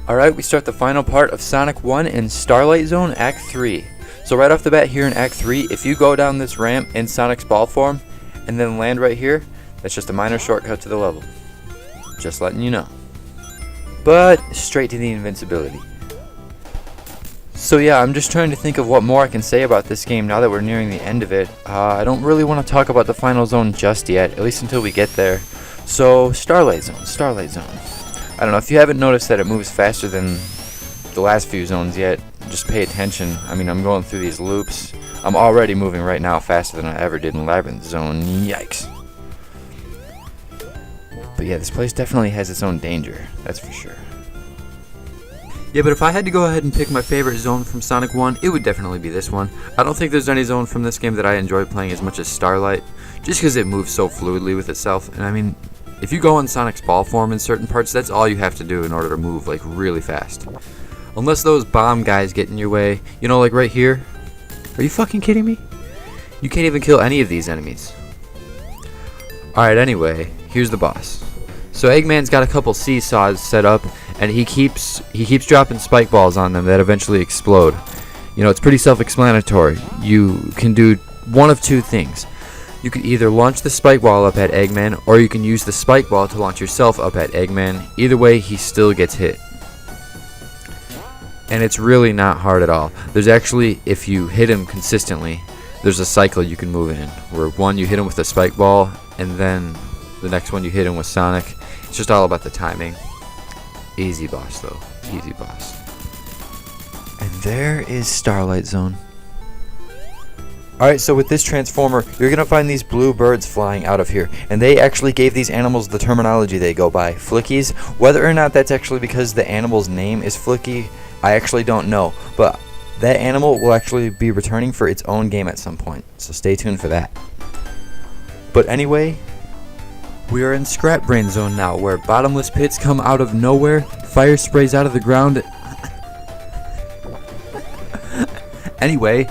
Alright, we start the final part of Sonic 1 in Starlight Zone Act 3. So right off the bat here in Act 3, if you go down this ramp in Sonic's ball form and then land right here, that's just a minor shortcut to the level. Just letting you know. But straight to the invincibility. So yeah, I'm just trying to think of what more I can say about this game now that we're nearing the end of it. I don't really want to talk about the final zone just yet, at least until we get there. So, Starlight Zone. I don't know, if you haven't noticed that it moves faster than the last few zones yet, just pay attention. I mean, I'm going through these loops. I'm already moving right now faster than I ever did in Labyrinth Zone. Yikes. But yeah, this place definitely has its own danger, that's for sure. Yeah, but if I had to go ahead and pick my favorite zone from Sonic 1, it would definitely be this one. I don't think there's any zone from this game that I enjoy playing as much as Starlight, just because it moves so fluidly with itself. And I mean, if you go in Sonic's ball form in certain parts, that's all you have to do in order to move, like, really fast. Unless those bomb guys get in your way, you know, like right here. Are you fucking kidding me? You can't even kill any of these enemies. Alright, anyway, here's the boss. So Eggman's got a couple seesaws set up, and he keeps dropping spike balls on them that eventually explode. You know, it's pretty self-explanatory. You can do one of two things. You can either launch the spike ball up at Eggman, or you can use the spike ball to launch yourself up at Eggman. Either way, he still gets hit. And it's really not hard at all. There's actually, if you hit him consistently, there's a cycle you can move in, where one you hit him with a spike ball, and then the next one you hit him with Sonic. It's just all about the timing. Easy boss though, easy boss. And there is Starlight Zone. Alright, so with this transformer, you're gonna find these blue birds flying out of here, and they actually gave these animals the terminology they go by, Flickies. Whether or not that's actually because the animal's name is Flicky, I actually don't know, but that animal will actually be returning for its own game at some point, so stay tuned for that. But anyway, we are in Scrap Brain Zone now, where bottomless pits come out of nowhere, fire sprays out of the ground. Anyway,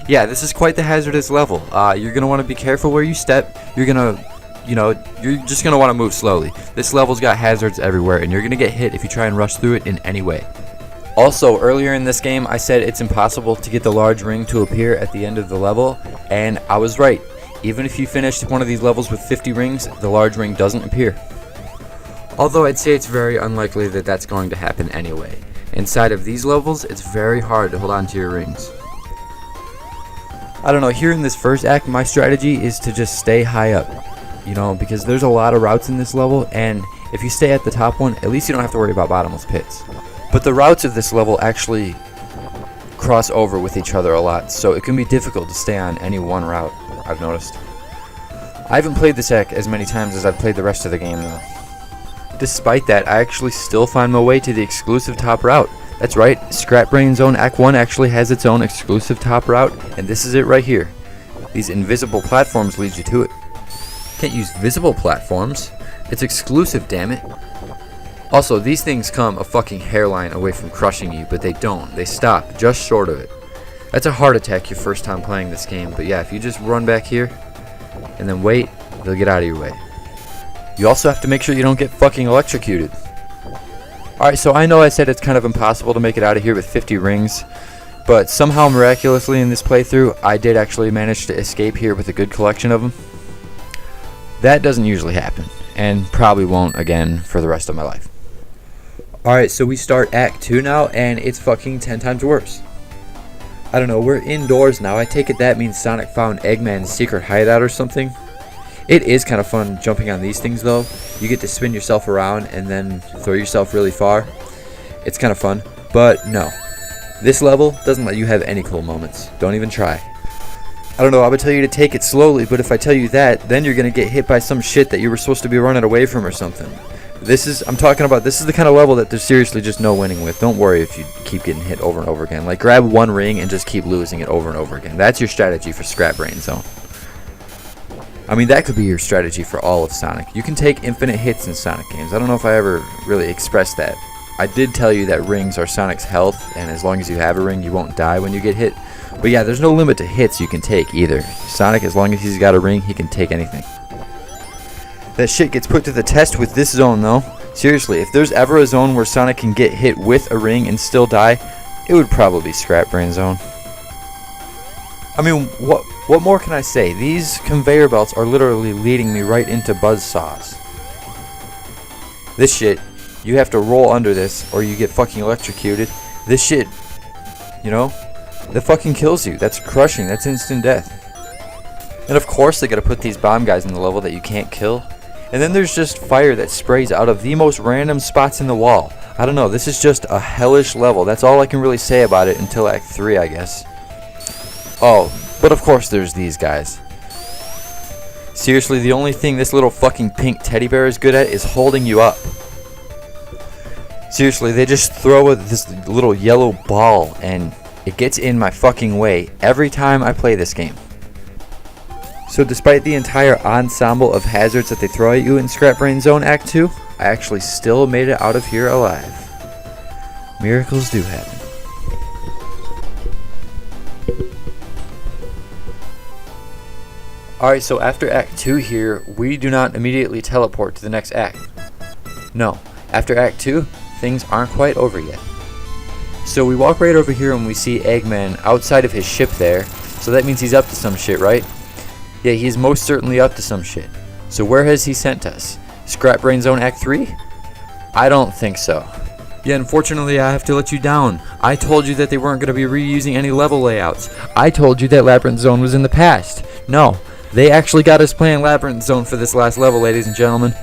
yeah, this is quite the hazardous level. You're going to want to be careful where you step. You're just going to want to move slowly. This level's got hazards everywhere, and you're going to get hit if you try and rush through it in any way. Also, earlier in this game, I said it's impossible to get the large ring to appear at the end of the level, and I was right. Even if you finish one of these levels with 50 rings, the large ring doesn't appear. Although I'd say it's very unlikely that that's going to happen anyway. Inside of these levels, it's very hard to hold on to your rings. I don't know, here in this first act, my strategy is to just stay high up. You know, because there's a lot of routes in this level, and if you stay at the top one, at least you don't have to worry about bottomless pits. But the routes of this level actually cross over with each other a lot, so it can be difficult to stay on any one route, I've noticed. I haven't played this act as many times as I've played the rest of the game though. Despite that, I actually still find my way to the exclusive top route. That's right, Scrap Brain Zone Act 1 actually has its own exclusive top route, and this is it right here. These invisible platforms lead you to it. Can't use visible platforms. It's exclusive, damn it. Also, these things come a fucking hairline away from crushing you, but they don't. They stop just short of it. That's a heart attack your first time playing this game, but yeah, if you just run back here and then wait, they'll get out of your way. You also have to make sure you don't get fucking electrocuted. Alright, so I know I said it's kind of impossible to make it out of here with 50 rings, but somehow miraculously in this playthrough, I did actually manage to escape here with a good collection of them. That doesn't usually happen, and probably won't again for the rest of my life. Alright, so we start Act 2 now, and it's fucking 10 times worse. I don't know, we're indoors now. I take it that means Sonic found Eggman's secret hideout or something. It is kind of fun jumping on these things though. You get to spin yourself around and then throw yourself really far. It's kind of fun, but no. This level doesn't let you have any cool moments. Don't even try. I don't know, I would tell you to take it slowly, but if I tell you that, then you're going to get hit by some shit that you were supposed to be running away from or something. This is the kind of level that there's seriously just no winning with. Don't worry if you keep getting hit over and over again. Like, grab one ring and just keep losing it over and over again. That's your strategy for Scrap Brain Zone. I mean, that could be your strategy for all of Sonic. You can take infinite hits in Sonic games. I don't know if I ever really expressed that. I did tell you that rings are Sonic's health, and as long as you have a ring, you won't die when you get hit. But yeah, there's no limit to hits you can take either. Sonic, as long as he's got a ring, he can take anything. That shit gets put to the test with this zone though. Seriously, if there's ever a zone where Sonic can get hit with a ring and still die, it would probably be Scrap Brain Zone. I mean, what more can I say? These conveyor belts are literally leading me right into buzzsaws. This shit, you have to roll under this or you get fucking electrocuted. This shit, you know, that fucking kills you. That's crushing. That's instant death. And of course they gotta put these bomb guys in the level that you can't kill. And then there's just fire that sprays out of the most random spots in the wall. I don't know, this is just a hellish level. That's all I can really say about it until Act 3, I guess. Oh, but of course there's these guys. Seriously, the only thing this little fucking pink teddy bear is good at is holding you up. Seriously, they just throw this little yellow ball and it gets in my fucking way every time I play this game. So despite the entire ensemble of hazards that they throw at you in Scrap Brain Zone Act 2, I actually still made it out of here alive. Miracles do happen. Alright, so after Act 2 here, we do not immediately teleport to the next act. No, after Act 2, things aren't quite over yet. So we walk right over here and we see Eggman outside of his ship there, so that means he's up to some shit, right? Yeah, he's most certainly up to some shit. So where has he sent us? Scrap Brain Zone Act 3? I don't think so. Yeah, unfortunately I have to let you down. I told you that they weren't going to be reusing any level layouts. I told you that Labyrinth Zone was in the past. No, they actually got us playing Labyrinth Zone for this last level, ladies and gentlemen.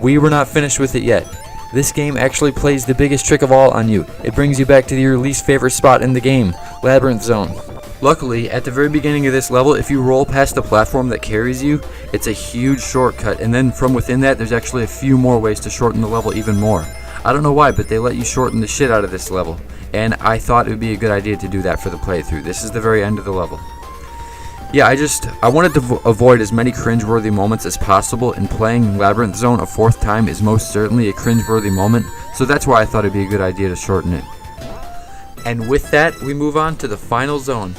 We were not finished with it yet. This game actually plays the biggest trick of all on you. It brings you back to your least favorite spot in the game, Labyrinth Zone. Luckily, at the very beginning of this level, if you roll past the platform that carries you, it's a huge shortcut, and then from within that, there's actually a few more ways to shorten the level even more. I don't know why, but they let you shorten the shit out of this level, and I thought it would be a good idea to do that for the playthrough. This is the very end of the level. Yeah, I wanted to avoid as many cringeworthy moments as possible, and playing Labyrinth Zone a fourth time is most certainly a cringeworthy moment, so that's why I thought it'd be a good idea to shorten it. And with that, we move on to the final zone,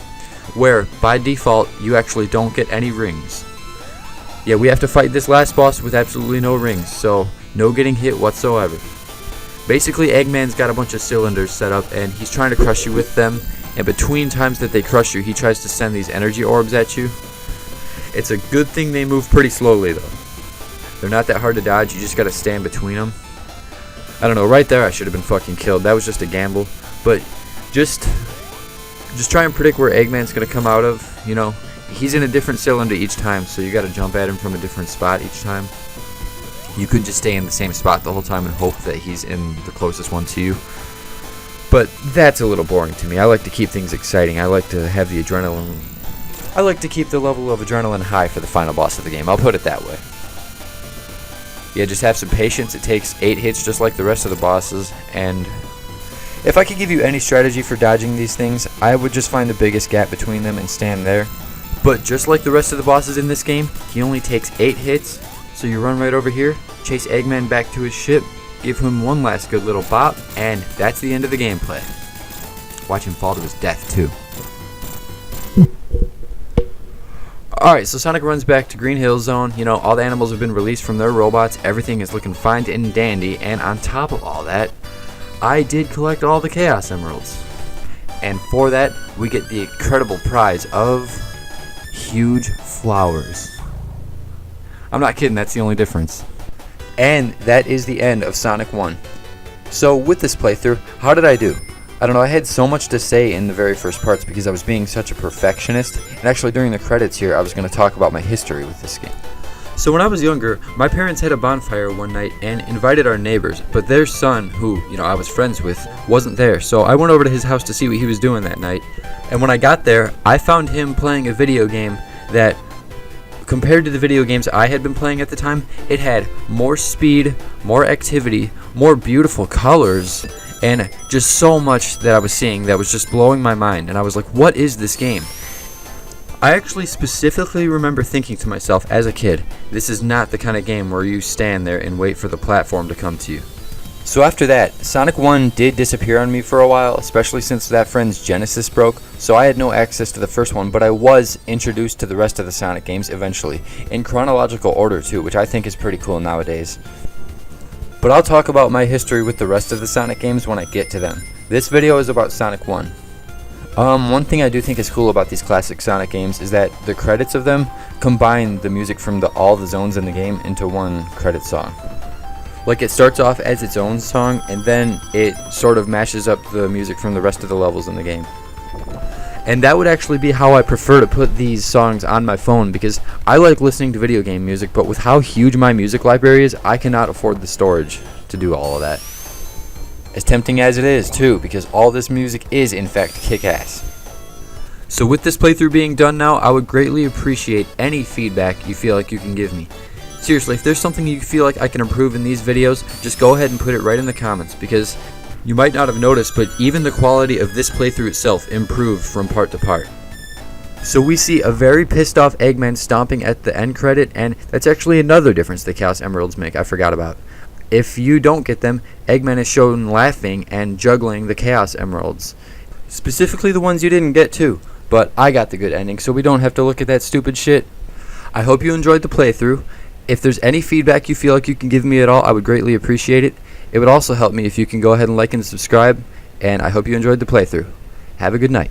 where, by default, you actually don't get any rings. Yeah, we have to fight this last boss with absolutely no rings, so no getting hit whatsoever. Basically, Eggman's got a bunch of cylinders set up, and he's trying to crush you with them, and between times that they crush you, he tries to send these energy orbs at you. It's a good thing they move pretty slowly, though. They're not that hard to dodge, you just gotta stand between them. I don't know, right there I should have been fucking killed. That was just a gamble, but just try and predict where Eggman's going to come out of. You know, he's in a different cylinder each time, so you got to jump at him from a different spot each time. You could just stay in the same spot the whole time and hope that he's in the closest one to you. But that's a little boring to me. I like to keep things exciting. I like to have the adrenaline. I like to keep the level of adrenaline high for the final boss of the game. I'll put it that way. Yeah, just have some patience. It takes 8 hits just like the rest of the bosses, and if I could give you any strategy for dodging these things, I would just find the biggest gap between them and stand there. But just like the rest of the bosses in this game, he only takes 8 hits, so you run right over here, chase Eggman back to his ship, give him one last good little bop, and that's the end of the gameplay. Watch him fall to his death, too. Alright, so Sonic runs back to Green Hill Zone. You know, all the animals have been released from their robots, everything is looking fine and dandy, and on top of all that, I did collect all the Chaos Emeralds. And for that, we get the incredible prize of huge flowers. I'm not kidding, that's the only difference. And that is the end of Sonic 1. So with this playthrough, how did I do? I don't know, I had so much to say in the very first parts because I was being such a perfectionist. And actually during the credits here, I was going to talk about my history with this game. So when I was younger, my parents had a bonfire one night and invited our neighbors, but their son, who, you know, I was friends with, wasn't there. So I went over to his house to see what he was doing that night. And when I got there, I found him playing a video game that, compared to the video games I had been playing at the time, it had more speed, more activity, more beautiful colors, and just so much that I was seeing that was just blowing my mind. And I was like, what is this game? I actually specifically remember thinking to myself as a kid, this is not the kind of game where you stand there and wait for the platform to come to you. So after that, Sonic 1 did disappear on me for a while, especially since that friend's Genesis broke, so I had no access to the first one, but I was introduced to the rest of the Sonic games eventually, in chronological order too, which I think is pretty cool nowadays. But I'll talk about my history with the rest of the Sonic games when I get to them. This video is about Sonic 1. One thing I do think is cool about these classic Sonic games is that the credits of them combine the music from all the zones in the game into one credit song. Like, it starts off as its own song, and then it sort of mashes up the music from the rest of the levels in the game. And that would actually be how I prefer to put these songs on my phone, because I like listening to video game music, but with how huge my music library is, I cannot afford the storage to do all of that. As tempting as it is, too, because all this music is, in fact, kick-ass. So with this playthrough being done now, I would greatly appreciate any feedback you feel like you can give me. Seriously, if there's something you feel like I can improve in these videos, just go ahead and put it right in the comments, because you might not have noticed, but even the quality of this playthrough itself improved from part to part. So we see a very pissed off Eggman stomping at the end credit, and that's actually another difference the Chaos Emeralds make I forgot about. If you don't get them, Eggman is shown laughing and juggling the Chaos Emeralds. Specifically the ones you didn't get too, but I got the good ending, so we don't have to look at that stupid shit. I hope you enjoyed the playthrough. If there's any feedback you feel like you can give me at all, I would greatly appreciate it. It would also help me if you can go ahead and like and subscribe, and I hope you enjoyed the playthrough. Have a good night.